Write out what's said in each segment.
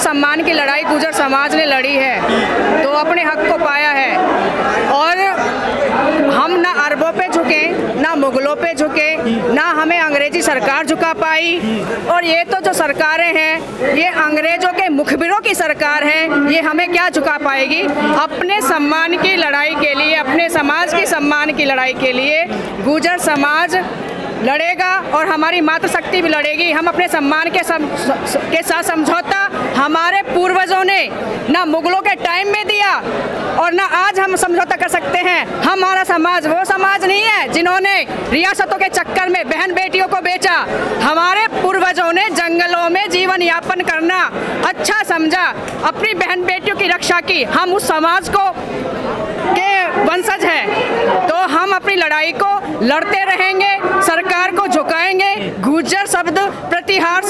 सम्मान की लड़ाई गुर्जर समाज ने लड़ी है तो अपने हक को पाया है। और हम ना अरबों पे झुके, ना मुगलों पे झुके, ना हमें अंग्रेजी सरकार झुका पाई। और ये तो जो सरकारें हैं ये अंग्रेजों के मुखबिरों की सरकार है, ये हमें क्या झुका पाएगी। अपने सम्मान की लड़ाई के लिए, अपने समाज की सम्मान की लड़ाई के लिए गुर्जर समाज लड़ेगा और हमारी मातृशक्ति भी लड़ेगी। हम अपने सम्मान के साथ समझौता हमारे पूर्वजों ने ना मुगलों के टाइम में दिया और ना आज हम समझौता कर सकते हैं। हमारा समाज वो समाज नहीं है जिन्होंने रियासतों के चक्कर में बहन बेटियों को बेचा। हमारे पूर्वजों ने जंगलों में जीवन यापन करना अच्छा समझा, अपनी बहन बेटियों की रक्षा की। हम उस समाज को के वंशज हैं तो हम अपनी लड़ाई को लड़ते रहेंगे, सरकार को झुकाएंगे। गुर्जर शब्द प्रतिहार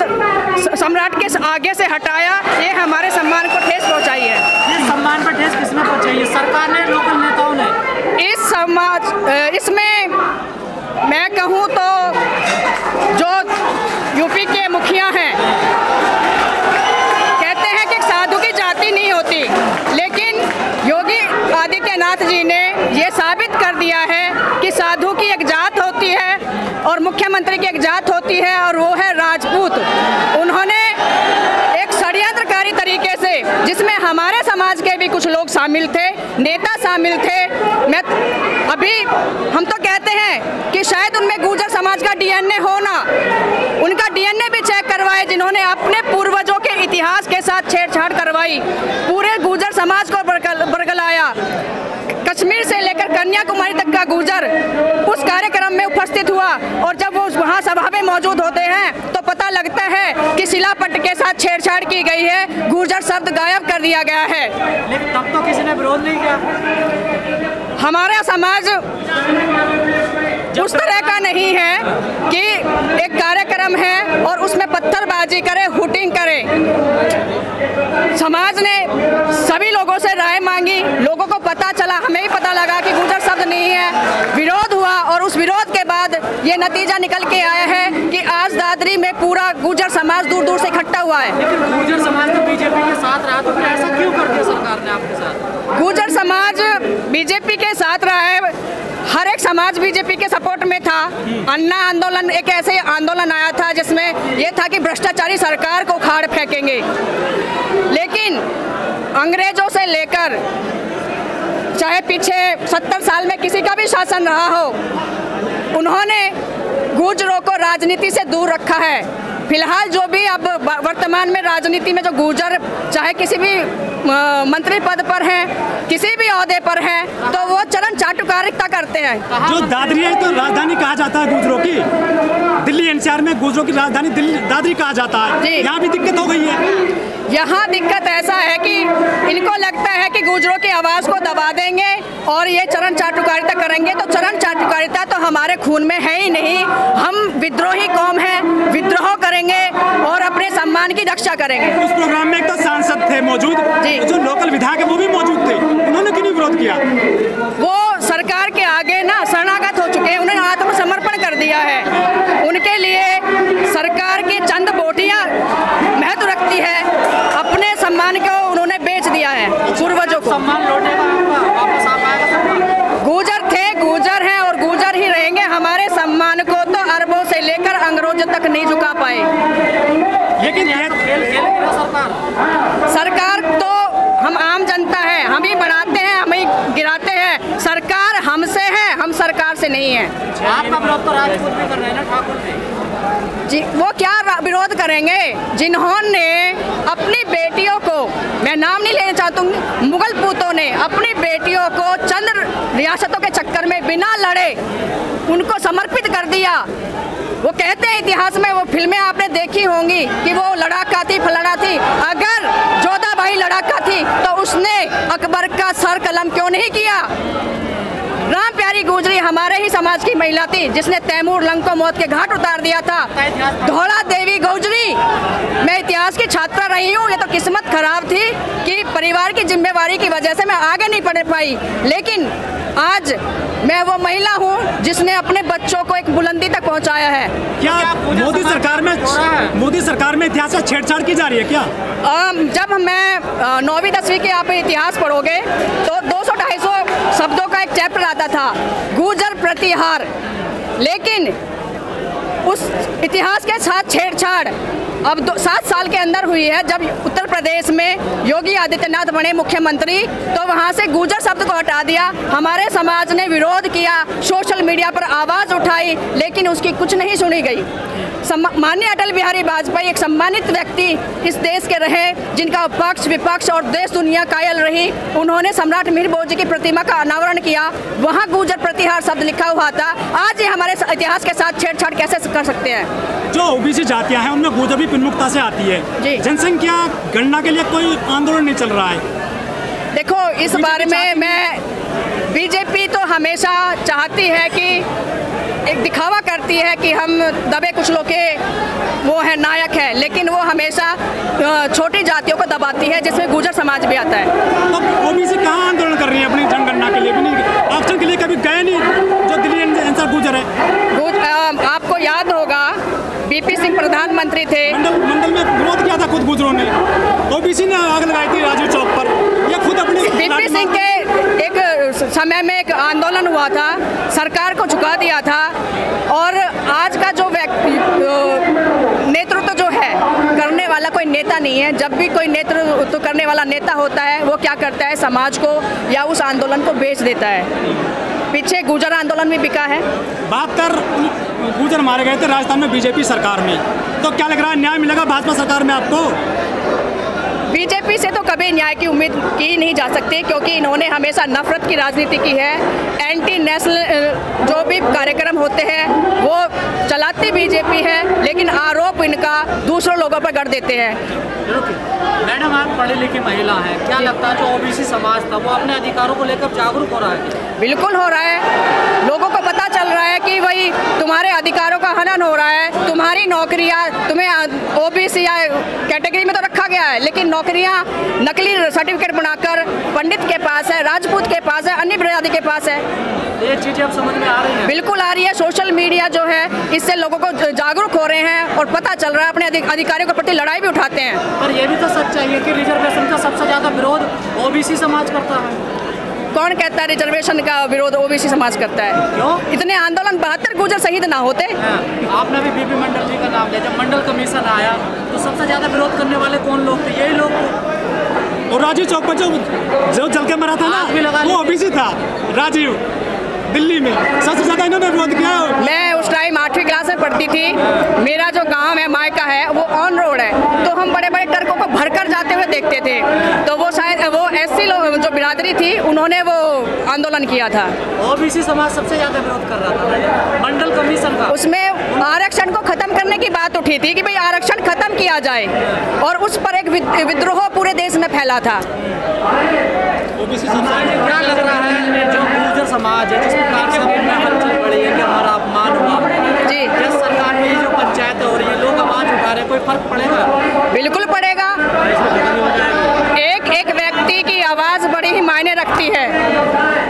सम्राट के आगे से हटाया, ये हमारे सम्मान को ठेस पहुंचाई है। ये सम्मान पर ठेस किसने पहुंचाई है? सरकार ने, लोकल नेताओं ने? इसमें मैं कहूँ तो जो यूपी के मुखिया हैं कहते हैं कि साधु की जाति नहीं होती, लेकिन योगी आदित्यनाथ जी ने ये साबित कर दिया है कि साधु की एक जात होती है और मुख्यमंत्री की एक जात होती है और वो है राजपूत। उन्होंने एक षड्यंत्रकारी तरीके से, जिसमें हमारे समाज के भी कुछ लोग शामिल थे, नेता शामिल थे। हम तो कहते हैं कि शायद उनमें गुर्जर समाज का डीएनए हो ना, उनका डीएनए भी चेक करवाए जिन्होंने अपने पूर्वजों के इतिहास के साथ छेड़छाड़ करवाई, पूरे गुर्जर समाज को बरगलाया। कश्मीर से लेकर कन्याकुमारी तक का गुर्जर उस कार्यक्रम में उपस्थित हुआ और जब वो वहाँ सभा में मौजूद होते हैं तो पता लगता है कि शिलापट्ट के साथ छेड़छाड़ की गई है, गुर्जर शब्द गायब कर दिया गया है। लेकिन तब तो किसी ने विरोध नहीं किया। हमारा समाज उस तरह का नहीं है कि एक कार्यक्रम है और उसमें पत्थरबाजी करे, हुटिंग करे। समाज ने सभी लोगों से राय मांगी, लोगों को पता चला, हमें भी पता लगा कि गुर्जर शब्द नहीं है। विरोध हुआ और उस विरोध के बाद ये नतीजा निकल के आया है कि आज दादरी में पूरा गुर्जर समाज दूर दूर से इकट्ठा हुआ है। लेकिन गुर्जर समाज तो बीजेपी के साथ रहा, तो फिर ऐसा क्यों कर दिया सरकार ने आपके साथ? गुर्जर समाज बीजेपी के साथ रहा है, हर एक समाज बीजेपी के सपोर्ट में था। अन्ना आंदोलन एक ऐसे आंदोलन आया था जिसमें यह था कि भ्रष्टाचारी सरकार को उखाड़ फेंकेंगे, लेकिन अंग्रेजों से लेकर चाहे पीछे 70 साल में किसी का भी शासन रहा हो, उन्होंने गुर्जरों को राजनीति से दूर रखा है। फिलहाल जो भी अब वर्तमान में राजनीति में जो गुर्जर चाहे किसी भी मंत्री पद पर हैं, किसी भी ओहदे पर हैं, तो वो चरण चाटुकारिता करते हैं। जो दादरी है तो राजधानी कहा जाता है गुर्जरों की, दिल्ली एनसीआर में गुर्जरों की राजधानी दादरी कहा जाता है, यहाँ भी दिक्कत हो गई है। यहाँ दिक्कत ऐसा है कि इनको लगता है कि गुर्जरों की आवाज़ को दबा देंगे और ये चरण चाटुकारिता करेंगे, तो चरण चाटुकारिता तो हमारे खून में है ही नहीं। हम विद्रोही कौम हैं, विद्रोह करेंगे और अपने सम्मान की रक्षा करेंगे। उस प्रोग्राम में एक तो सांसद थे मौजूद, जो लोकल विधायक है वो भी मौजूद थे, उन्होंने क्यों नहीं विरोध किया? वो सरकार के आगे ना शरणागत हो चुके हैं, उन्होंने आत्मसमर्पण कर दिया है। उनके लिए सरकार की चंद बोटियां महत्व रखती है, अपने सम्मान को उन्होंने बेच दिया है पूर्वजों को। सम्मान लौटेगा, वापस आ पाएगा। गुर्जर थे, गुर्जर हैं और गुर्जर ही रहेंगे। हमारे सम्मान को तो अरबों से लेकर अंग्रेजों तक नहीं झुका पाए। लेकिन सरकार तो हम आम जनता है, हम ही बढ़ाते हैं, हम ही गिराते हैं। सरकार हमसे है, हम सरकार से नहीं है। आपका विरोध तो राजपूत भी कर रहे हैं ना, ठाकुर जी, वो क्या विरोध करेंगे जिन्होंने अपनी बेटियों को, मैं नाम नहीं लेना चाहता हूँ, मुगल पूतों ने अपनी बेटियों को चंद रियासतों के चक्कर में बिना लड़े उनको समर्पित कर दिया। वो कहते हैं इतिहास में, वो फिल्में आपने देखी होंगी कि वो लड़ाका थी, फलाना थी। अगर जोधाबाई लड़ाका थी तो उसने अकबर का सर कलम क्यों नहीं किया? राम प्यारी गुजरी हमारे ही समाज की महिला थी जिसने तैमूर लंग को मौत के घाट उतार दिया था। धौला देवी गुजरी, मैं इतिहास की छात्रा रही हूँ, ये तो किस्मत खराब थी कि परिवार की जिम्मेवारी की वजह से मैं आगे नहीं पढ़ पाई, लेकिन आज मैं वो महिला हूँ जिसने अपने बच्चों को एक बुलंदी तक पहुँचाया है। क्या मोदी सरकार में इतिहास से छेड़छाड़ की जा रही है क्या? जब मैं 9वीं 10वीं के आप इतिहास पढ़ोगे तो 200-250 शब्दों का एक चैप्टर आता था, गुर्जर प्रतिहार, लेकिन उस इतिहास के साथ छेड़छाड़ अब 7 साल के अंदर हुई है। जब उत्तर प्रदेश में योगी आदित्यनाथ बने मुख्यमंत्री तो वहां से गुर्जर शब्द को हटा दिया। हमारे समाज ने विरोध किया, सोशल मीडिया पर आवाज़ उठाई, लेकिन उसकी कुछ नहीं सुनी गई। माननीय अटल बिहारी वाजपेयी एक सम्मानित व्यक्ति इस देश के रहे, जिनका पक्ष विपक्ष और देश दुनिया कायल रही। उन्होंने सम्राट मीर भोज की प्रतिमा का अनावरण किया, वहाँ गुर्जर प्रतिहार शब्द लिखा हुआ था। आज ये हमारे इतिहास के साथ छेड़छाड़ कैसे कर सकते हैं? जो ओबीसी जातियां हैं उनमें गुर्जर भी प्रमुखता से आती है। जनसंख्या गणना के लिए कोई आंदोलन नहीं चल रहा है। देखो, इस बारे में मैं बीजेपी तो हमेशा चाहती है कि एक दिखावा करती है कि हम दबे कुचलों के वो है नायक है, लेकिन वो हमेशा छोटी जातियों को दबाती है, जिसमें गुर्जर समाज भी आता है। तो ओबीसी कहाँ आंदोलन कर रही है अपनी जनगणना के लिए? भी नहीं, ऑप्शन के लिए कभी गए नहीं, जो दिल्ली एनसीआर गुर्जर है। आपको याद होगा बीपी सिंह प्रधानमंत्री थे, मंडल में विरोध किया था खुद गुर्जरों ने, ओबीसी ने आग लगाई थी राजीव चौक पर। ये खुद अपने बीपी सिंह के एक समय में एक आंदोलन हुआ था, सरकार को झुका दिया था। और आज का जो नेतृत्व जो है करने वाला कोई नेता नहीं है। जब भी कोई नेतृत्व करने वाला नेता होता है वो क्या करता है, समाज को या उस आंदोलन को बेच देता है। पीछे गुर्जर आंदोलन भी बिका है। बात कर, गुर्जर मारे गए थे राजस्थान में बीजेपी सरकार में, तो क्या लग रहा है न्याय मिलेगा भाजपा सरकार में आपको? बीजेपी से तो कभी न्याय की उम्मीद की नहीं जा सकती, क्योंकि इन्होंने हमेशा नफरत की राजनीति की है। एंटी नेशनल जो भी कार्यक्रम होते हैं वो चलाती बीजेपी है, लेकिन आरोप इनका दूसरों लोगों पर कर देते हैं। मैडम, आप पढ़ी लिखी महिला हैं, क्या लगता है जो ओबीसी समाज था वो अपने अधिकारों को लेकर जागरूक हो रहा है? बिल्कुल हो रहा है। लोगों को पता चल रहा है कि भाई तुम्हारे अधिकारों का हनन हो रहा है, तुम्हारी नौकरियां तुम्हें ओबीसी या कैटेगरी में तो रखा गया है, लेकिन नौकरियां नकली सर्टिफिकेट बनाकर पंडित के पास है, राजपूत के पास है, अन्य बिरादरी के पास है। ये चीजें अब समझ में आ रही हैं? बिल्कुल आ रही है। सोशल मीडिया जो है इससे लोगों को जागरूक हो रहे हैं और पता चल रहा है, अपने अधिकारियों के प्रति लड़ाई भी उठाते हैं। पर ये भी तो सच्चाई है कि रिजर्वेशन का सबसे ज्यादा विरोध ओबीसी समाज करता है। कौन कहता है रिजर्वेशन का विरोध ओबीसी समाज करता है? क्यों? इतने आंदोलन 72 गुर्जर शहीद ना होते। आपने भी बीपी मंडल जी का नाम लिया। जब मंडल कमीशन आया तो सबसे ज्यादा विरोध करने वाले कौन लोग थे? यही लोग थे। और राजीव चौक पर जो जल के मरा था ना, वो ओबीसी था। राजीव दिल्ली में सबसे ज्यादा इन्होंने विरोध किया। मैं उस टाइम 8वीं क्लास में पढ़ती थी। मेरा जो गांव है, मायका है, वो ऑन रोड है, तो हम बड़े बड़े ट्रकों को भरकर जाते हुए देखते थे। तो वो शायद वो एससी लोग जो बिरादरी थी उन्होंने वो आंदोलन किया था। ओबीसी समाज सबसे ज्यादा विरोध कर रहा था मंडल कमीशन का। उसमें आरक्षण को खत्म करने की बात उठी थी कि भाई आरक्षण खत्म किया जाए, और उस पर एक विद्रोह पूरे देश में फैला था। ओबीसी समाज क्या लग रहा है जो गुर्जर समाज है, जिस प्रकार से में हलचल बढ़ी है कि हमारा अपमान हुआ जी, जिस सरकार में जो पंचायत हो रही है, लोग आवाज उठा रहे हैं, कोई फर्क पड़ेगा? बिल्कुल पड़ेगा। एक व्यक्ति की आवाज़ बड़ी ही मायने रखती है।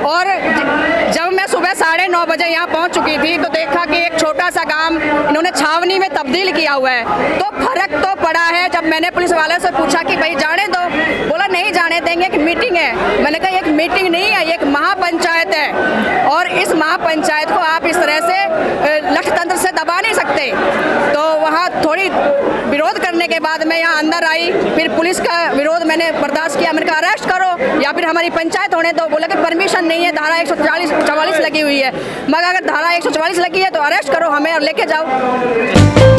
और जब मैं सुबह 9:30 बजे यहाँ पहुँच चुकी थी तो देखा कि एक छोटा सा गांव इन्होंने छावनी में तब्दील किया हुआ है, तो फर्क तो पड़ा है। जब मैंने पुलिस वाले से पूछा कि भाई जाने दो, बोला नहीं जाने देंगे, एक मीटिंग है। मैंने कहा एक मीटिंग नहीं है, ये एक महापंचायत है, और इस महापंचायत को आप इस तरह से लठतंत्र से दबा नहीं सकते। तो वहाँ थोड़ी विरोध करने के बाद मैं यहाँ अंदर आई, फिर पुलिस का विरोध मैंने बर्दाश्त किया। मैंने कहा अरेस्ट करो या फिर हमारी पंचायत होने दो। बोला कि परमिशन नहीं है, धारा 144 लगी हुई है। मगर अगर धारा 144 लगी है तो अरेस्ट करो हमें और लेके जाओ।